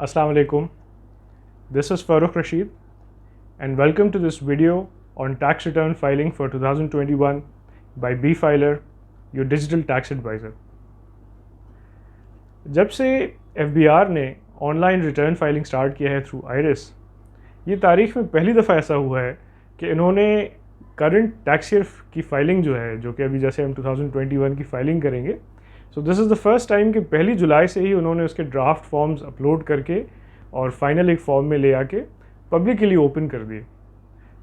Assalamu alaikum. This is Farooq Rashid and welcome to this video on tax return filing for 2021 by BFiler, your digital tax advisor. जब से FBR ने online return filing start किया है through iris, ये तारीख में पहली दफ़ा ऐसा हुआ है कि इन्होंने करंट टैक्स ईयर की फाइलिंग जो है, जो कि अभी जैसे हम 2021 की फाइलिंग करेंगे, सो this is the first time कि 1 जुलाई से ही उन्होंने उसके ड्राफ्ट फॉर्म्स अपलोड करके और फाइनल एक फॉर्म में ले आके पब्लिक के लिए ओपन कर दिए.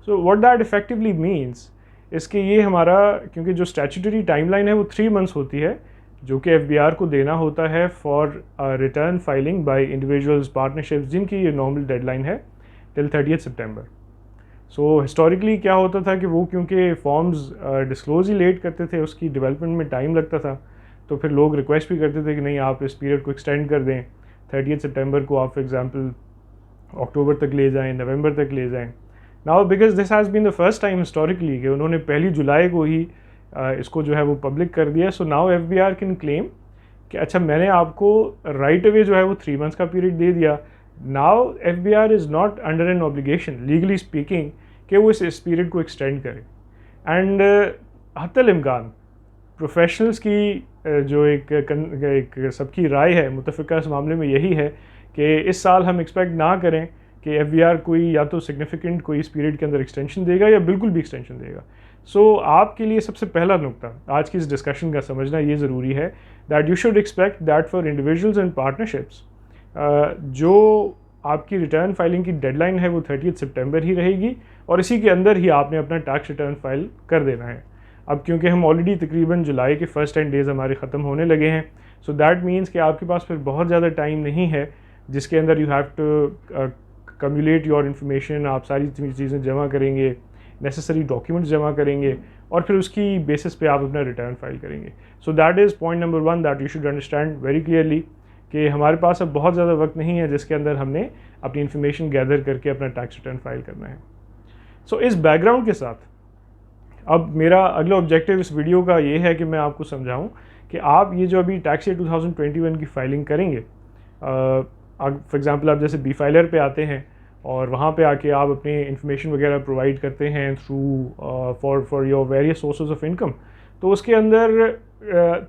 So what that effectively means इसके ये हमारा, क्योंकि जो स्टैट्यूटरी टाइमलाइन है वो 3 मंथ्स होती है जो कि FBR को देना होता है for return filing bye individuals, partnerships, जिनकी ये नॉर्मल डेडलाइन है टिल 30 सितंबर. सो हिस्टोरिकली क्या होता था कि वो क्योंकि फॉर्म्स डिस्क्लोज ही लेट करते थे, उसकी डेवलपमेंट में टाइम लगता था, तो फिर लोग रिक्वेस्ट भी करते थे कि नहीं आप इस पीरियड को एक्सटेंड कर दें, 30 सितंबर को आप फॉर एग्जांपल अक्टूबर तक ले जाएं, नवंबर तक ले जाएं. Now because this has been the first time historically कि उन्होंने 1 जुलाई को ही इसको जो है वो पब्लिक कर दिया. So now FBR can claim कि अच्छा मैंने आपको राइट अवे जो है वो 3 मंथ्स का पीरियड दे दिया. Now FBR is not under an obligation legally speaking कि वो इस पीरियड को एक्सटेंड करे. एंड हत्तल इम्कान प्रोफेशनल्स की जो एक सबकी राय है मुतफ़िका इस मामले में यही है कि इस साल हम एक्सपेक्ट ना करें कि FBR कोई या तो सिग्निफिकेंट कोई इस पीरियड के अंदर एक्सटेंशन देगा या बिल्कुल भी एक्सटेंशन देगा. सो आपके लिए सबसे पहला नुक्ता आज की इस डिस्कशन का समझना ये ज़रूरी है that you should expect that for individuals and partnerships जो आपकी रिटर्न फाइलिंग की डेडलाइन है वो 30 सितंबर ही रहेगी और इसी के अंदर ही आपने अपना टैक्स रिटर्न फाइल कर देना है. अब क्योंकि हम ऑलरेडी तकरीबन जुलाई के फर्स्ट 10 डेज़ हमारे ख़त्म होने लगे हैं, सो दैट मीन्स कि आपके पास फिर बहुत ज़्यादा टाइम नहीं है जिसके अंदर you have to cumulate your information. आप सारी चीज़ें जमा करेंगे, नेसेसरी डॉक्यूमेंट्स जमा करेंगे और फिर उसकी बेसिस पे आप अपना रिटर्न फाइल करेंगे. So that is point number 1 that you should understand very clearly कि हमारे पास अब बहुत ज़्यादा वक्त नहीं है जिसके अंदर हमने अपनी इन्फॉर्मेशन गैदर करके अपना टैक्स रिटर्न फाइल करना है. सो इस बैकग्राउंड के साथ अब मेरा अगला ऑब्जेक्टिव इस वीडियो का ये है कि मैं आपको समझाऊं कि आप ये जो अभी टैक्स ईयर 2021 की फाइलिंग करेंगे, फॉर एग्जांपल आप जैसे BFiler पे आते हैं और वहाँ पे आके आप अपनी इन्फॉर्मेशन वगैरह प्रोवाइड करते हैं through for your various sources of income, तो उसके अंदर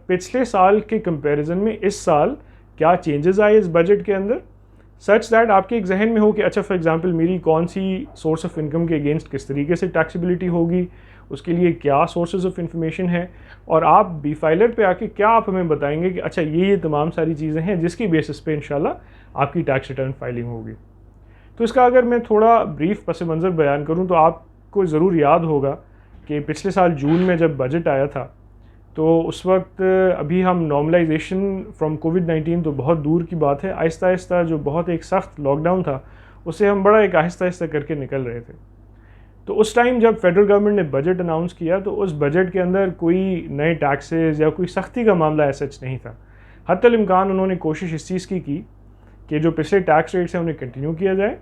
पिछले साल के कंपैरिजन में इस साल क्या चेंजेस आए इस बजट के अंदर, सच दैट आपके एक जहन में हो कि अच्छा फॉर एग्जांपल मेरी कौन सी सोर्स ऑफ इनकम के अगेंस्ट किस तरीके से टैक्सेबिलिटी होगी, उसके लिए क्या सोर्सेज ऑफ इंफॉर्मेशन है, और आप BFiler पे आके क्या आप हमें बताएंगे कि अच्छा ये तमाम सारी चीज़ें हैं जिसकी बेसिस पे इंशाल्लाह आपकी टैक्स रिटर्न फाइलिंग होगी. तो इसका अगर मैं थोड़ा ब्रीफ पस मंज़र बयान करूँ तो आपको ज़रूर याद होगा कि पिछले साल जून में जब बजट आया था तो उस वक्त अभी हम नॉर्मलाइजेशन फ्रॉम कोविड-19 तो बहुत दूर की बात है, आहिस्ता आहिस्ता जो बहुत एक सख्त लॉकडाउन था उससे हम बड़ा एक आहिस्ता आहिस्ता करके निकल रहे थे. तो उस टाइम जब फेडरल गवर्नमेंट ने बजट अनाउंस किया तो उस बजट के अंदर कोई नए टैक्सेस या कोई सख्ती का मामला ऐसा नहीं था. हत्तल इम्कान उन्होंने कोशिश इस चीज़ की कि जो पिछले टैक्स रेट्स हैं उन्हें कंटिन्यू किया जाए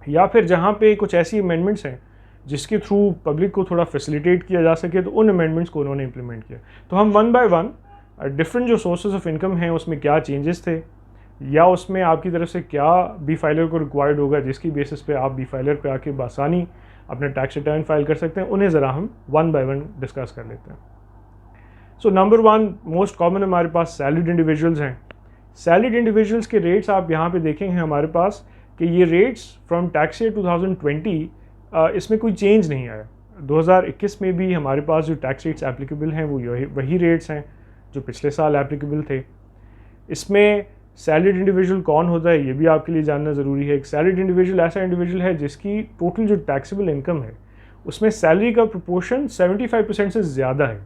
या फिर जहाँ पे कुछ ऐसी अमेंडमेंट्स हैं जिसके थ्रू पब्लिक को थोड़ा फैसिलिटेट किया जा सके तो उन अमेंडमेंट्स को उन्होंने इम्प्लीमेंट किया. तो हम 1 बाय 1 डिफरेंट जो सोर्सेज ऑफ इनकम हैं उसमें क्या चेंजेस थे या उसमें आपकी तरफ से क्या BFiler को रिक्वायर्ड होगा जिसकी बेसिस पे आप BFiler पे आके बासानी अपना टैक्स रिटर्न फाइल कर सकते हैं, उन्हें ज़रा हम 1 बाय 1 डिस्कस कर लेते हैं. सो नंबर 1 मोस्ट कॉमन हमारे पास सैलरीड इंडिविजुअल्स हैं. सैलरीड इंडिविजुअल्स के रेट्स आप यहाँ पे देखेंगे हमारे पास कि ये रेट्स फ्रॉम टैक्स ईयर 2020 इसमें कोई चेंज नहीं आया. 2021 में भी हमारे पास जो टैक्स रेट्स एप्लीकेबल हैं वो वही रेट्स हैं जो पिछले साल एप्लीकेबल थे. इसमें सैलरीड इंडिविजुअल कौन होता है ये भी आपके लिए जानना ज़रूरी है. एक सैलरीड इंडिविजुअल ऐसा इंडिविजुअल है जिसकी टोटल जो टैक्सेबल इनकम है उसमें सैलरी का प्रोपोर्शन 75% से ज़्यादा है,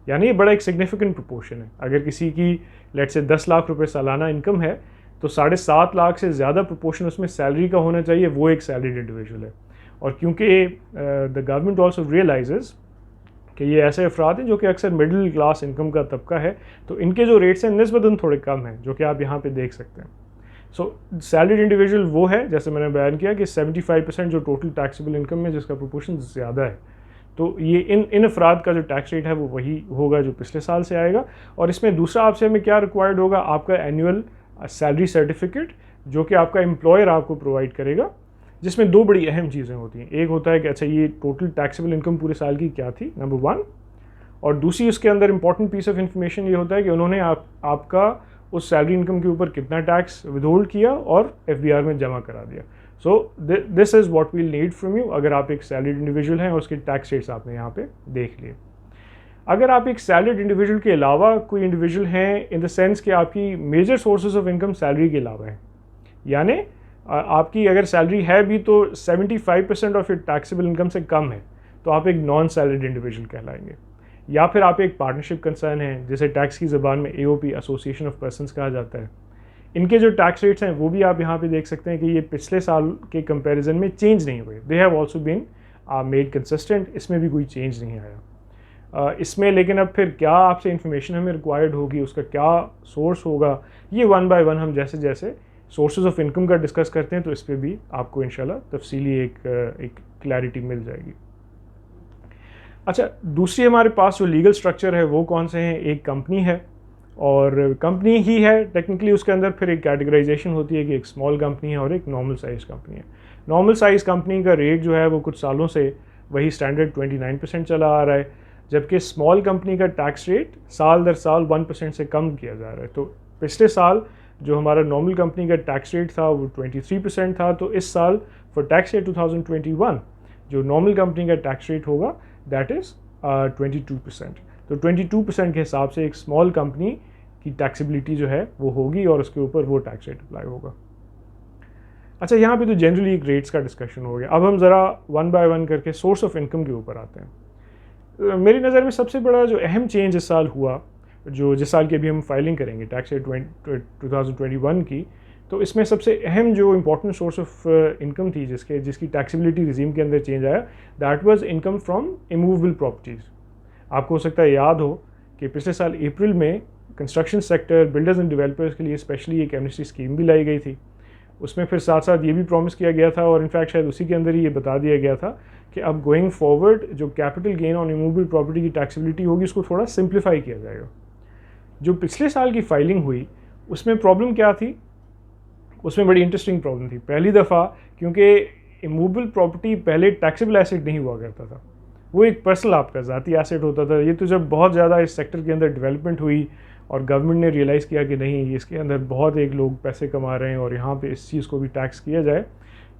यानी ये बड़ा एक सिग्निफिकेंट प्रोपोर्शन है. अगर किसी की लेट से 10 लाख रुपए सालाना इनकम है तो 7.5 लाख से ज़्यादा प्रोपोर्शन उसमें सैलरी का होना चाहिए, वो एक सैलरीड इंडिविजुअल है. और क्योंकि द गवर्नमेंट ऑल्सो रियलाइजेज़ कि ये ऐसे अफराद हैं जो कि अक्सर मिडिल क्लास इनकम का तबका है, तो इनके जो रेट्स हैं निस्बतन थोड़े कम हैं जो कि आप यहाँ पे देख सकते हैं. सो सैलरीड इंडिविजुअल वो है जैसे मैंने बयान किया कि 75% जो टोटल टैक्सेबल इनकम में जिसका प्रोपोर्शन ज़्यादा है. तो ये इन अफराद का जो टैक्स रेट है वो वही होगा जो पिछले साल से आएगा. और इसमें दूसरा आपसे हमें क्या रिक्वायर्ड होगा, आपका एनुअल सैलरी सर्टिफिकेट जो कि आपका एम्प्लॉयर आपको प्रोवाइड करेगा, जिसमें दो बड़ी अहम चीज़ें होती हैं। एक होता है कि अच्छा ये टोटल टैक्सेबल इनकम पूरे साल की क्या थी, नंबर 1, और दूसरी उसके अंदर इंपॉर्टेंट पीस ऑफ इंफॉर्मेशन ये होता है कि उन्होंने आपका उस सैलरी इनकम के ऊपर कितना टैक्स विदहोल्ड किया और FBR में जमा करा दिया। So this is what we'll need from you अगर आप एक सैलरीड इंडिविजुअल हैं और उसके टैक्स रेट्स आपने यहाँ पे देख लिए। अगर आप एक सैलरीड इंडिविजुअल के अलावा कोई इंडिविजुअल हैं इन द सेंस कि आपकी major sources of income salary के अलावा है, यानी आपकी अगर सैलरी है भी तो 75% ऑफ योर टैक्सेबल इनकम से कम है, तो आप एक नॉन सैलरीड इंडिविजुअल कहलाएंगे। या फिर आप एक पार्टनरशिप कंसर्न है, जिसे टैक्स की ज़बान में AOP, एसोसिएशन ऑफ पर्सनस कहा जाता है। इनके जो टैक्स रेट्स हैं वो भी आप यहाँ पे देख सकते हैं कि ये पिछले साल के कंपैरिजन में चेंज नहीं हुए, they have also been made consistent, इसमें भी कोई चेंज नहीं आया। इसमें लेकिन अब फिर क्या आपसे इंफॉर्मेशन हमें रिक्वायर्ड होगी, उसका क्या सोर्स होगा, ये 1 बाय 1 हम जैसे जैसे सोर्सेज ऑफ इनकम का डिस्कस करते हैं तो इस पर भी आपको इंशाल्लाह तफसीली एक क्लैरिटी मिल जाएगी। अच्छा, दूसरी हमारे पास जो लीगल स्ट्रक्चर है वो कौन से हैं, एक कंपनी है और कंपनी ही है टेक्निकली, उसके अंदर फिर एक कैटेगराइजेशन होती है कि एक स्मॉल कंपनी है और एक नॉर्मल साइज़ कंपनी है। नॉर्मल साइज़ कंपनी का रेट जो है वो कुछ सालों से वही स्टैंडर्ड 29% चला आ रहा है, जबकि स्मॉल कंपनी का टैक्स रेट साल दर साल 1% से कम किया जा रहा है। तो पिछले साल जो हमारा नॉर्मल कंपनी का टैक्स रेट था वो 23% था, तो इस साल फॉर टैक्स ईयर 2021 जो नॉर्मल कंपनी का टैक्स रेट होगा दैट इज़ 22%। तो 22% के हिसाब से एक स्मॉल कंपनी की टैक्सेबिलिटी जो है वो होगी और उसके ऊपर वो टैक्स रेट अप्लाई होगा। अच्छा, यहाँ पे तो जनरली एक रेट्स का डिस्कशन हो गया। अब हम ज़रा 1 बाय 1 करके सोर्स ऑफ इनकम के ऊपर आते हैं। मेरी नज़र में सबसे बड़ा जो अहम चेंज इस साल हुआ, जो जिस साल की अभी हम फाइलिंग करेंगे टैक्स ईयर 2021 की, तो इसमें सबसे अहम जो इंपॉर्टेंट सोर्स ऑफ इनकम थी जिसकी टैक्सेबिलिटी रिजीम के अंदर चेंज आया, that was income from immovable properties. आपको हो सकता है याद हो कि पिछले साल अप्रैल में construction sector, builders and developers के लिए स्पेशली एक एमनेस्टी स्कीम भी लाई गई थी। उसमें फिर साथ साथ ये भी प्रॉमिस किया गया था और इनफैक्ट शायद उसी के अंदर ही ये बता दिया गया था कि अब गोइंग फॉरवर्ड जो capital gain on immovable property की टैक्सेबिलिटी होगी उसको थोड़ा सिंप्लीफाई किया जाएगा। जो पिछले साल की फाइलिंग हुई उसमें प्रॉब्लम क्या थी, उसमें बड़ी इंटरेस्टिंग प्रॉब्लम थी। पहली दफ़ा क्योंकि इमूवेबल प्रॉपर्टी पहले टैक्सेबल एसेट नहीं हुआ करता था, वो एक पर्सनल आपका ज़ाती एसेट होता था। ये तो जब बहुत ज़्यादा इस सेक्टर के अंदर डेवलपमेंट हुई और गवर्नमेंट ने रियलाइज़ किया कि नहीं, इसके अंदर बहुत एक लोग पैसे कमा रहे हैं और यहाँ पे इस चीज़ को भी टैक्स किया जाए,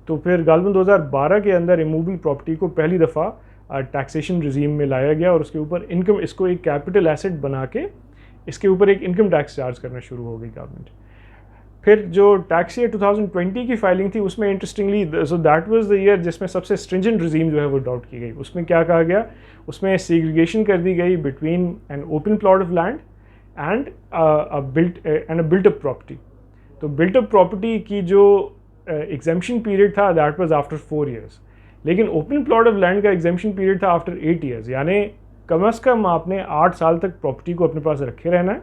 तो फिर गालिबन 2012 के अंदर इमूवेबल प्रॉपर्टी को पहली दफ़ा टैक्सेशन रिजीम में लाया गया और उसके ऊपर इनकम, इसको एक कैपिटल एसेट बना के इसके ऊपर एक इनकम टैक्स चार्ज करना शुरू हो गई गवर्नमेंट। फिर जो टैक्स ईयर 2020 की फाइलिंग थी उसमें interestingly, so that was the year जिसमें सबसे स्ट्रिंजेंट रिजीम जो है वो अडॉप्ट की गई। उसमें क्या कहा गया, उसमें सेग्रीगेशन कर दी गई between an open plot of land and a built up property. तो बिल्ट अप प्रॉपर्टी की जो एग्जेम्पशन पीरियड था दैट वाज आफ्टर 4 ईयर्स, लेकिन ओपन प्लॉट ऑफ लैंड का एग्जेम्पशन पीरियड था आफ्टर 8 ईयर्स, यानी कम अज़ कम आपने 8 साल तक प्रॉपर्टी को अपने पास रखे रहना है।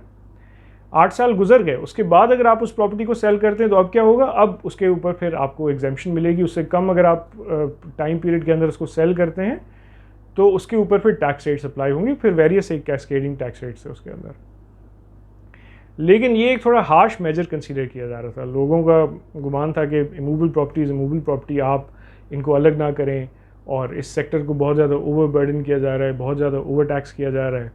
8 साल गुजर गए, उसके बाद अगर आप उस प्रॉपर्टी को सेल करते हैं तो अब क्या होगा, अब उसके ऊपर फिर आपको एग्जेम्पशन मिलेगी। उससे कम अगर आप टाइम पीरियड के अंदर उसको सेल करते हैं तो उसके ऊपर फिर टैक्स रेट्स अप्लाई होंगे, फिर वेरियस एक कैस्केडिंग टैक्स रेट्स है उसके अंदर। लेकिन ये एक थोड़ा हार्श मेजर कंसीडर किया जा रहा था। लोगों का गुमान था कि इमूवेबल प्रॉपर्टी आप इनको अलग ना करें और इस सेक्टर को बहुत ज़्यादा ओवरबर्डन किया जा रहा है, बहुत ज़्यादा ओवर टैक्स किया जा रहा है।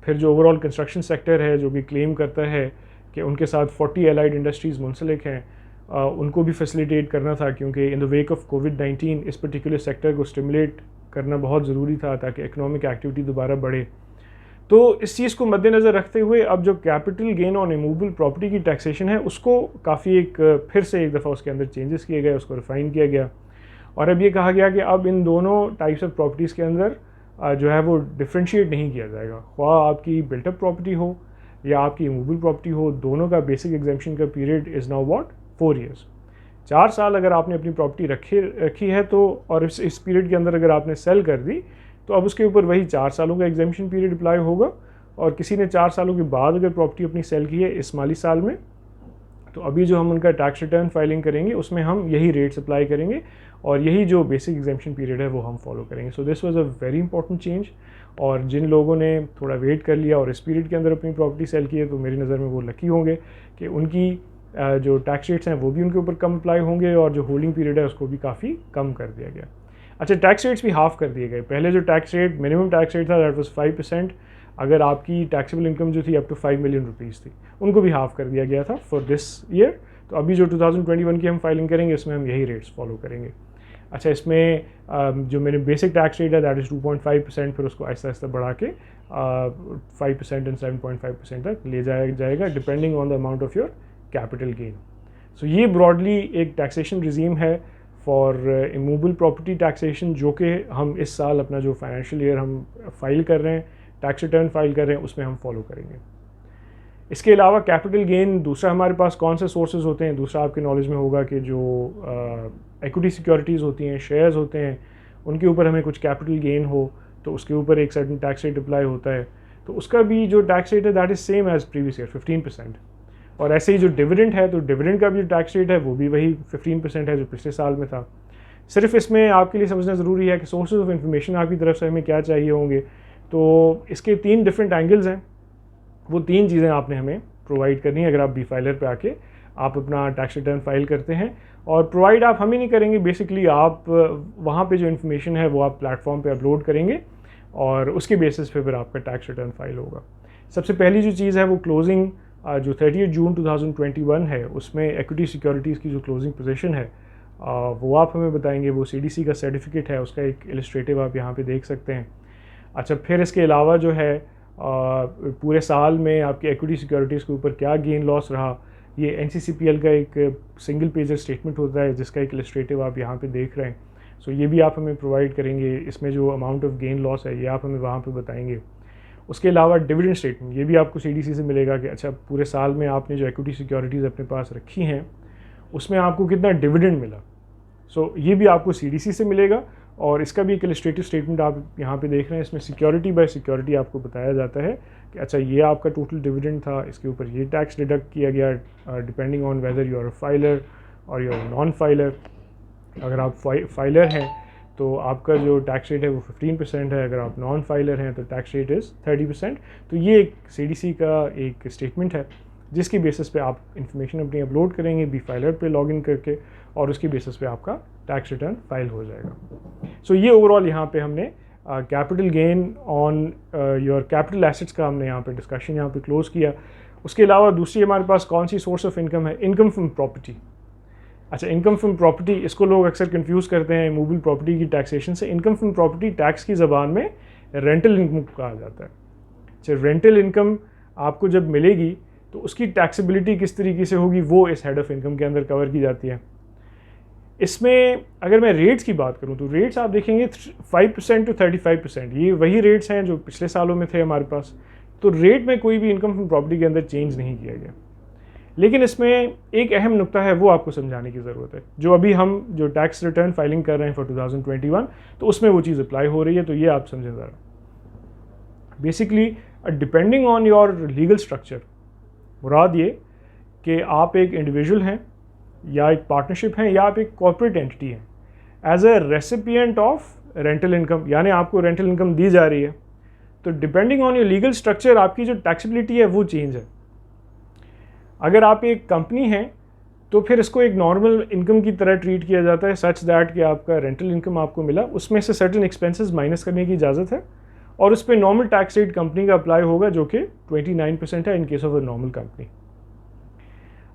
फिर जो ओवरऑल कंस्ट्रक्शन सेक्टर है जो कि क्लेम करता है कि उनके साथ 40 एलाइड इंडस्ट्रीज़ मुंसलिक हैं, उनको भी फैसिलिटेट करना था क्योंकि इन द वेक ऑफ कोविड-19 इस पर्टिकुलर सेक्टर को स्टिमुलेट करना बहुत ज़रूरी था ताकि इकोनॉमिक एक्टिविटी दोबारा बढ़े। तो इस चीज़ को मद्देनज़र रखते हुए अब जो capital gain on immovable property की टैक्सेशन है उसको काफ़ी फिर से एक दफ़ा उसके अंदर चेंजेस किए गए, उसको रिफ़ाइन किया गया और अब ये कहा गया कि अब इन दोनों टाइप्स ऑफ प्रॉपर्टीज़ के अंदर जो है वो डिफ्रेंशिएट नहीं किया जाएगा। ख्वाह आपकी बिल्टअप प्रॉपर्टी हो या आपकी इमूवेबल प्रॉपर्टी हो, दोनों का बेसिक एग्जेम्पशन का period is now what 4 years. 4 साल अगर आपने अपनी प्रॉपर्टी रखी है तो और इस पीरियड के अंदर अगर आपने सेल कर दी तो अब उसके ऊपर वही 4 सालों का एग्जेम्पशन पीरियड अप्लाई होगा। और किसी ने 4 सालों के बाद अगर प्रॉपर्टी अपनी सेल की है इस माली साल में, तो अभी जो हम उनका टैक्स रिटर्न फाइलिंग करेंगे उसमें हम यही रेट्स अप्लाई करेंगे और यही जो बेसिक एग्जेम्पशन पीरियड है वो हम फॉलो करेंगे। So this was a very important change और जिन लोगों ने थोड़ा वेट कर लिया और इस पीरियड के अंदर अपनी प्रॉपर्टी सेल की है तो मेरी नज़र में वो लकी होंगे कि उनकी जो टैक्स रेट्स हैं वो भी उनके ऊपर कम अप्लाई होंगे और जो होल्डिंग पीरियड है उसको भी काफ़ी कम कर दिया गया। अच्छा, टैक्स रेट्स भी हाफ कर दिए गए। पहले जो tax rate minimum tax rate था दैट वाज 5%। अगर आपकी टैक्सेबल इनकम जो थी अप टू 5 मिलियन रुपीज़ थी, उनको भी हाफ कर दिया गया था फॉर दिस ईयर। तो अभी जो 2021 की हम फाइलिंग करेंगे इसमें हम यही रेट्स फॉलो करेंगे। अच्छा, इसमें जो मेरे बेसिक टैक्स रेट है दैट इज़ 2.5%, फिर उसको आहिस्ता आहिस्ता बढ़ा के 5% एंड 7.5% तक ले जाया जाएगा depending on the amount of your capital gain. So ये ब्रॉडली एक टैक्सेशन रिजीम है फॉर इमूवेबल प्रॉपर्टी टैक्सेशन, जो कि हम इस साल अपना जो फाइनेंशियल ईयर हम फाइल कर रहे हैं, टैक्स रिटर्न फाइल कर रहे हैं, उसमें हम फॉलो करेंगे। इसके अलावा कैपिटल गेन दूसरा हमारे पास कौन से सोर्सेज होते हैं, दूसरा आपके नॉलेज में होगा कि जो इक्विटी सिक्योरिटीज़ होती हैं, शेयर्स होते हैं, उनके ऊपर हमें कुछ कैपिटल गेन हो तो उसके ऊपर एक सर्टेन टैक्स रेट अप्लाई होता है, तो उसका भी जो टैक्स रेट है that is same as previous year 15%। और ऐसे ही जो डिविडेंड है, तो डिविडेंड का भी जो टैक्स रेट है वो भी वही 15% है जो पिछले साल में था। सिर्फ इसमें आपके लिए समझना ज़रूरी है कि सोर्सेज ऑफ इंफॉर्मेशन आपकी तरफ से हमें क्या चाहिए होंगे। तो इसके 3 डिफरेंट एंगल्स हैं, वो 3 चीज़ें आपने हमें प्रोवाइड करनी है अगर आप बी फाइलर पे आके आप अपना टैक्स रिटर्न फाइल करते हैं। और प्रोवाइड आप हमें नहीं करेंगे, बेसिकली आप वहाँ पे जो इन्फॉर्मेशन है वो आप प्लेटफॉर्म पे अपलोड करेंगे और उसके बेसिस पे फिर आपका टैक्स रिटर्न फाइल होगा। सबसे पहली जो चीज़ है वो क्लोजिंग जो 30 जून 2021 है, उसमें इक्विटी सिक्योरिटीज़ की जो क्लोजिंग पोजीशन है वो आप हमें बताएंगे। वो CDC का सर्टिफिकेट है, उसका एक इलस्ट्रेटिव आप यहाँ पे देख सकते हैं। अच्छा, फिर इसके अलावा जो है पूरे साल में आपके इक्विटी सिक्योरिटीज़ के ऊपर क्या गेन लॉस रहा, ये NCCPL का एक सिंगल पेजर स्टेटमेंट होता है जिसका एक इलस्ट्रेटिव आप यहाँ पे देख रहे हैं। सो ये भी आप हमें प्रोवाइड करेंगे। इसमें जो अमाउंट ऑफ गेन लॉस है ये आप हमें वहाँ पे बताएंगे। उसके अलावा डिविडेंड स्टेटमेंट ये भी आपको CDC से मिलेगा कि अच्छा पूरे साल में आपने जो इक्विटी सिक्योरिटीज़ अपने पास रखी हैं उसमें आपको कितना डिविडेंड मिला। सो ये भी आपको CDC से मिलेगा और इसका भी एक इलस्ट्रेटिव स्टेटमेंट आप यहाँ पे देख रहे हैं। इसमें सिक्योरिटी बाय सिक्योरिटी आपको बताया जाता है कि अच्छा ये आपका टोटल डिविडेंड था, इसके ऊपर ये टैक्स डिडक्ट किया गया depending on whether you are a filer और यू आर नॉन फाइलर। अगर आप फाइलर हैं तो आपका जो टैक्स रेट है वो 15% है, अगर आप नॉन फाइलर हैं तो टैक्स रेट इज़ 30%। तो ये एक CDC का एक स्टेटमेंट है जिसकी बेसिस पे आप इंफॉर्मेशन अपनी अपलोड करेंगे बी फाइलर पे लॉगिन करके और उसकी बेसिस पे आपका टैक्स रिटर्न फाइल हो जाएगा। सो ये ओवरऑल यहाँ पे हमने capital gain on your capital assets का हमने यहाँ पे डिस्कशन यहाँ पे क्लोज़ किया। उसके अलावा दूसरी हमारे पास कौन सी सोर्स ऑफ इनकम है, इनकम फ्रॉम प्रॉपर्टी। अच्छा, इनकम फ्रॉम प्रॉपर्टी इसको लोग अक्सर कंफ्यूज करते हैं मूवेबल प्रॉपर्टी की टैक्सेशन से। इनकम फ्रॉम प्रॉपर्टी टैक्स की ज़बान में रेंटल इनकम कहा जाता है। अच्छा, रेंटल इनकम आपको जब मिलेगी तो उसकी टैक्सेबिलिटी किस तरीके से होगी वो इस हेड ऑफ इनकम के अंदर कवर की जाती है। इसमें अगर मैं रेट्स की बात करूं तो रेट्स आप देखेंगे 5% to 35%, ये वही रेट्स हैं जो पिछले सालों में थे हमारे पास। तो रेट में कोई भी इनकम फ्रॉम प्रॉपर्टी के अंदर चेंज नहीं किया गया। लेकिन इसमें एक अहम नुक्ता है वो आपको समझाने की ज़रूरत है। जो अभी हम जो टैक्स रिटर्न फाइलिंग कर रहे हैं फॉर 2021 तो उसमें वो चीज़ अप्लाई हो रही है, तो ये आप समझें ज़रा। Basically depending on your legal structure, मुराद ये कि आप एक इंडिविजुअल हैं या एक पार्टनरशिप हैं या आप एक कॉर्पोरेट एंटिटी हैं, as a recipient of rental income, यानी आपको रेंटल इनकम दी जा रही है, तो depending on your legal structure आपकी जो टैक्सेबिलिटी है वो चेंज है। अगर आप एक कंपनी हैं तो फिर इसको एक नॉर्मल इनकम की तरह ट्रीट किया जाता है, सच दैट कि आपका रेंटल इनकम आपको मिला, उसमें से सर्टेन एक्सपेंसेस माइनस करने की इजाज़त है और उस पर नॉर्मल टैक्स रेट कंपनी का अप्लाई होगा जो कि 29% है in case of a normal company.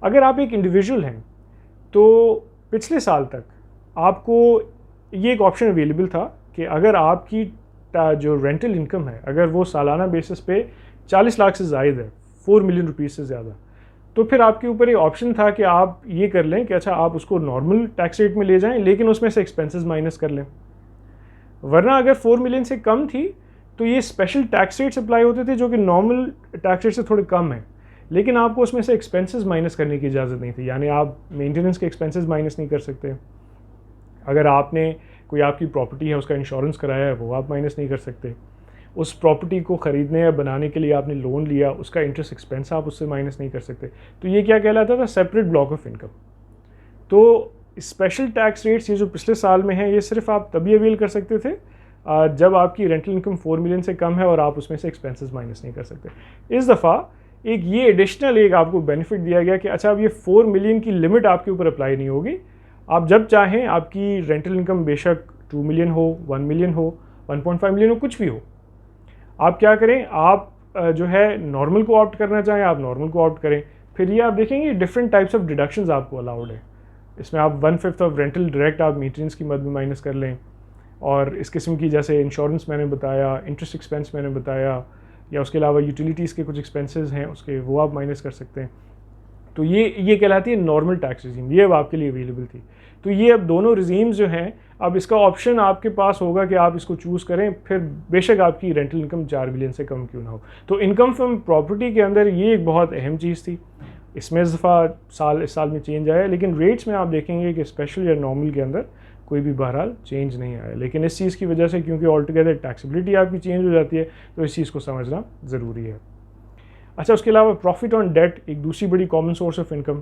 अगर आप एक इंडिविजुअल हैं तो पिछले साल तक आपको ये एक ऑप्शन अवेलेबल था कि अगर आपकी जो रेंटल इनकम है अगर वो सालाना बेसिस पे 40 लाख से ज़ायद है, 4 मिलियन रुपीज़ से ज़्यादा, तो फिर आपके ऊपर ये ऑप्शन था कि आप ये कर लें कि अच्छा आप उसको नॉर्मल टैक्स रेट में ले जाएं लेकिन उसमें से एक्सपेंसेस माइनस कर लें। वरना अगर 4 मिलियन से कम थी तो ये स्पेशल टैक्स रेट्स अप्लाई होते थे जो कि नॉर्मल टैक्स रेट से थोड़े कम है, लेकिन आपको उसमें से एक्सपेंसेस माइनस करने की इजाज़त नहीं थी। यानी आप मेंटेनेंस के एक्सपेंसेस माइनस नहीं कर सकते, अगर आपने कोई आपकी प्रॉपर्टी है उसका इंश्योरेंस कराया है वो आप माइनस नहीं कर सकते, उस प्रॉपर्टी को ख़रीदने या बनाने के लिए आपने लोन लिया उसका इंटरेस्ट एक्सपेंस आप उससे माइनस नहीं कर सकते। तो ये क्या कहलाता था, सेपरेट ब्लॉक ऑफ इनकम। तो स्पेशल टैक्स रेट्स ये जो पिछले साल में है ये सिर्फ आप तभी अवेल कर सकते थे जब आपकी रेंटल इनकम 4 मिलियन से कम है और आप उसमें से एक्सपेंसेस माइनस नहीं कर सकते। इस दफ़ा एक ये एडिशनल एक आपको बेनिफिट दिया गया कि अच्छा अब ये 4 मिलियन की लिमिट आपके ऊपर अप्लाई नहीं होगी, आप जब चाहें आपकी रेंटल इनकम बेशक 2 मिलियन हो, 1 मिलियन हो, 1.5 मिलियन हो, कुछ भी हो, आप क्या करें, आप जो है नॉर्मल को ऑप्ट करना चाहें आप नॉर्मल को ऑप्ट करें। फिर ये आप देखेंगे डिफरेंट टाइप्स ऑफ डिडक्शंस आपको अलाउड है। इसमें आप 1/5 ऑफ रेंटल डायरेक्ट आप मेंटेनेंस की मद में माइनस कर लें, और इस किस्म की जैसे इंश्योरेंस मैंने बताया, इंटरेस्ट एक्सपेंस मैंने बताया, या उसके अलावा यूटिलिटीज़ के कुछ एक्सपेंसेस हैं उसके वो आप माइनस कर सकते हैं। तो ये कहलाती है नॉर्मल टैक्स रिजीम, ये अब आपके लिए अवेलेबल थी। तो ये अब दोनों रिजीम्स जो हैं, अब इसका ऑप्शन आपके पास होगा कि आप इसको चूज़ करें, फिर बेशक आपकी रेंटल इनकम 4 मिलियन से कम क्यों ना हो। तो इनकम फ्रॉम प्रॉपर्टी के अंदर ये एक बहुत अहम चीज़ थी। इसमें इस दफ़ा इस साल में चेंज आया, लेकिन रेट्स में आप देखेंगे कि स्पेशल या नॉर्मल के अंदर कोई भी बहरहाल चेंज नहीं आया। लेकिन इस चीज़ की वजह से क्योंकि ऑल टुगेदर टैक्सेबिलिटी आपकी चेंज हो जाती है, तो इस चीज़ को समझना ज़रूरी है। अच्छा, उसके अलावा प्रॉफिट ऑन डेट एक दूसरी बड़ी common source of income.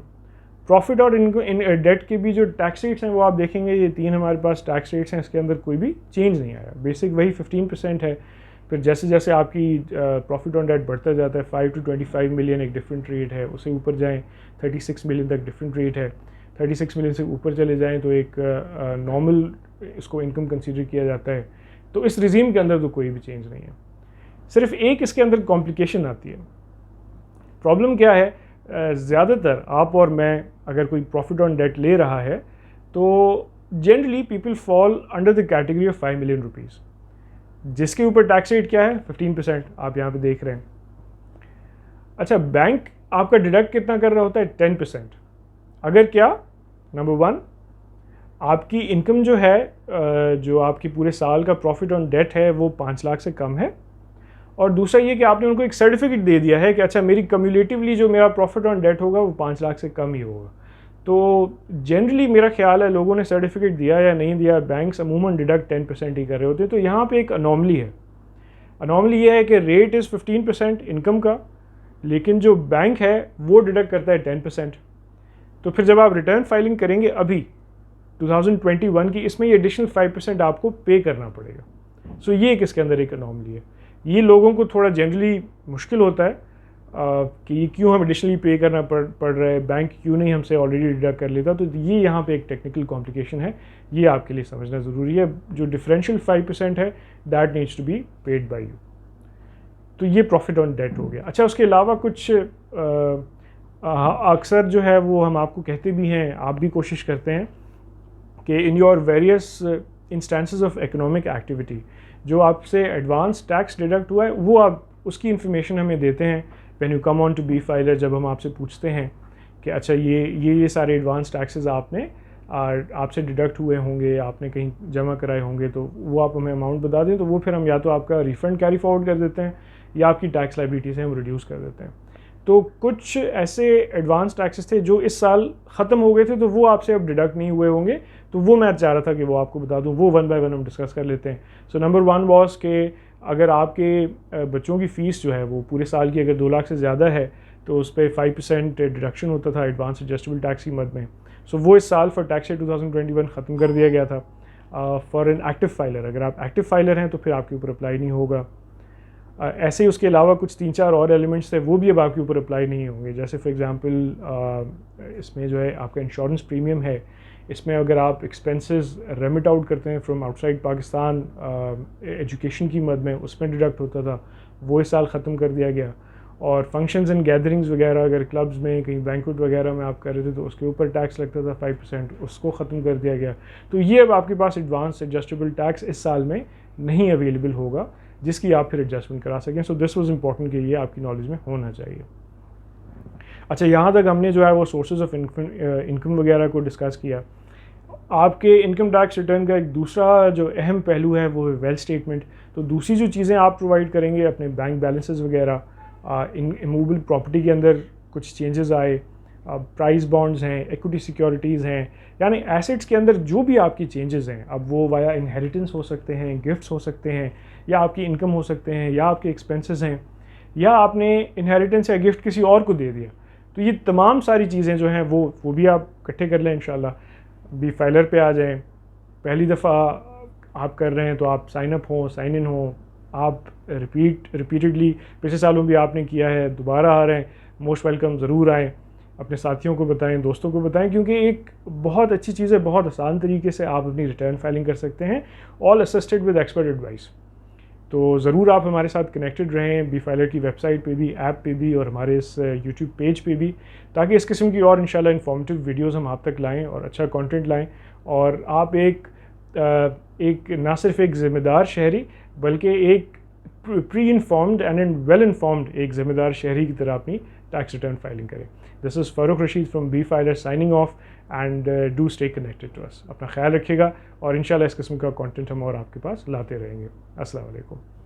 Profit और इन डेट के भी जो टैक्स रेट्स हैं वो आप देखेंगे, ये 3 हमारे पास टैक्स रेट्स हैं, इसके अंदर कोई भी चेंज नहीं आया। बेसिक वही 15% है। फिर जैसे जैसे आपकी प्रॉफिट ऑन डेट बढ़ता जाता है, 5 to 25 मिलियन एक डिफरेंट रेट है, उससे ऊपर जाएँ 36 मिलियन तक डिफरेंट रेट है, 36 मिलियन से ऊपर चले जाएँ तो एक नॉर्मल इसको इनकम कंसीडर किया जाता है। तो इस रिजीम के अंदर तो कोई भी चेंज नहीं है। सिर्फ एक इसके अंदर कॉम्प्लिकेशन आती है। प्रॉब्लम क्या है, ज़्यादातर आप और मैं अगर कोई प्रॉफिट ऑन डेट ले रहा है तो generally people fall under the category of 5 million rupees, जिसके ऊपर टैक्स रेट क्या है 15%, आप यहाँ पे देख रहे हैं। अच्छा, बैंक आपका डिडक्ट कितना कर रहा होता है 10%। अगर क्या, नंबर 1 आपकी इनकम जो है, जो आपकी पूरे साल का प्रॉफिट ऑन डेट है वो 5 लाख से कम है, और दूसरा ये कि आपने उनको एक सर्टिफिकेट दे दिया है कि अच्छा मेरी कम्युलेटिवली जो मेरा प्रॉफिट ऑन डेट होगा वो 5 लाख से कम ही होगा। तो जनरली मेरा ख्याल है लोगों ने सर्टिफिकेट दिया या नहीं दिया, बैंक्स अमूमन डिडक्ट 10% ही कर रहे होते हैं। तो यहाँ पे एक अनोमली है। अनोमली ये है कि रेट इज़ 15% इनकम का, लेकिन जो बैंक है वो डिडक्ट करता है 10%। तो फिर जब आप रिटर्न फाइलिंग करेंगे अभी 2021 की, इसमें ये एडिशनल 5% आपको पे करना पड़ेगा। सो ये एक इसके अंदर एक अनोमली है। ये लोगों को थोड़ा जनरली मुश्किल होता है कि क्यों हम एडिशनली पे करना पड़ रहा है, बैंक क्यों नहीं हमसे ऑलरेडी डिडक्ट कर लेता। तो ये यहाँ पे एक टेक्निकल कॉम्प्लिकेशन है, ये आपके लिए समझना ज़रूरी है। जो डिफरेंशियल 5% है that needs to be paid by you. तो ये प्रॉफिट ऑन डेट हो गया। अच्छा, उसके अलावा कुछ अक्सर जो है वो हम आपको कहते भी हैं, आप भी कोशिश करते हैं कि in your various instances of economic activity जो आपसे एडवांस टैक्स डिडक्ट हुआ है वो आप उसकी इन्फॉर्मेशन हमें देते हैं when you come on to be filer. जब हम आपसे पूछते हैं कि अच्छा ये सारे एडवांस टैक्सेस आपने आपसे डिडक्ट हुए होंगे, आपने कहीं जमा कराए होंगे, तो वो आप हमें अमाउंट बता दें, तो वो फिर हम या तो आपका रिफ़ंड कैरी फॉरवर्ड कर देते हैं या आपकी टैक्स लाइबिलिटी से हम रिड्यूस कर देते हैं। तो कुछ ऐसे एडवांस टैक्सेस थे जो इस साल ख़त्म हो गए थे, तो वो आपसे अब डिडक्ट नहीं हुए होंगे, तो वो मैं चाह रहा था कि वो आपको बता दूं। वो 1 बाय 1 हम डिस्कस कर लेते हैं। सो नंबर 1 वॉज कि अगर आपके बच्चों की फ़ीस जो है वो पूरे साल की अगर 2 लाख से ज़्यादा है तो उस पर 5% डिडक्शन होता था एडवांस एडजस्टेबल टैक्स की मद में। सो वो इस साल फॉर टैक्स ईयर 2021 ख़त्म कर दिया गया था फॉर एन एक्टिव फाइलर। अगर आप एक्टिव फाइलर हैं तो फिर आपके ऊपर अप्लाई नहीं होगा। ऐसे ही उसके अलावा कुछ 3-4 और एलिमेंट्स थे वो भी अब आपके ऊपर अप्लाई नहीं होंगे। जैसे फॉर एग्जांपल इसमें जो है आपका इंश्योरेंस प्रीमियम है, इसमें अगर आप एक्सपेंसेस रेमिट आउट करते हैं फ्रॉम आउटसाइड पाकिस्तान एजुकेशन की मद में, उसमें डिडक्ट होता था, वो इस साल ख़त्म कर दिया गया। और फंक्शंस एंड गैदरिंग्स वगैरह अगर क्लब्स में कहीं बैंक्वेट वगैरह में आप कर रहे थे तो उसके ऊपर टैक्स लगता था 5%, उसको ख़त्म कर दिया गया। तो ये अब आपके पास एडवांस एडजस्टेबल टैक्स इस साल में नहीं अवेलेबल होगा जिसकी आप फिर एडजस्टमेंट करा सकें। सो दिस वाज इंपॉर्टेंट कि ये आपकी नॉलेज में होना चाहिए। अच्छा, यहाँ तक हमने जो है वो सोर्सेज ऑफ इनकम वगैरह को डिस्कस किया। आपके इनकम टैक्स रिटर्न का एक दूसरा जो अहम पहलू है वो है वेल्थ स्टेटमेंट। तो दूसरी जो चीज़ें आप प्रोवाइड करेंगे अपने बैंक बैलेंसेस वगैरह, इमूवेबल प्रॉपर्टी के अंदर कुछ चेंजेस आए, प्राइस बॉन्ड्स हैं, इक्विटी सिक्योरिटीज़ हैं, यानी एसेट्स के अंदर जो भी आपकी चेंजेस हैं, अब वो वाया इनहेरिटेंस हो सकते हैं, गिफ्ट्स हो सकते हैं, या आपकी इनकम हो सकते हैं, या आपके एक्सपेंसेस हैं, या आपने इनहेरिटेंस या गिफ्ट किसी और को दे दिया। तो ये तमाम सारी चीज़ें जो हैं वो भी आप इकट्ठे कर लें इंशाल्लाह। बी फाइलर पे आ जाएं, पहली दफ़ा आप कर रहे हैं तो आप साइन अप हो, साइन इन हो, आप रिपीटेडली पिछले सालों भी आपने किया है, दोबारा आ रहे हैं, मोस्ट वेलकम, ज़रूर आएँ, अपने साथियों को बताएं, दोस्तों को बताएं, क्योंकि एक बहुत अच्छी चीज़ है, बहुत आसान तरीके से आप अपनी रिटर्न फाइलिंग कर सकते हैं, all assisted with expert advice. तो ज़रूर आप हमारे साथ कनेक्टेड रहें, बी फाइलर की वेबसाइट पे भी, ऐप पे भी और हमारे इस यूट्यूब पेज पे भी, ताकि इस किस्म की और इंशाल्लाह इन्फॉर्मेटिव वीडियोस हम आप तक लाएं और अच्छा कंटेंट लाएं और आप एक ना सिर्फ एक ज़िम्मेदार शहरी बल्कि एक pre informed and well informed एक ज़िम्मेदार शहरी की तरह अपनी टैक्स रिटर्न फाइलिंग करें। This is Farooq Rashid from B filer signing off and do stay connected to us. अपना ख्याल रखिएगा और इंशाल्लाह इस किस्म का कंटेंट हम और आपके पास लाते रहेंगे। अस्सलाम वालेकुम।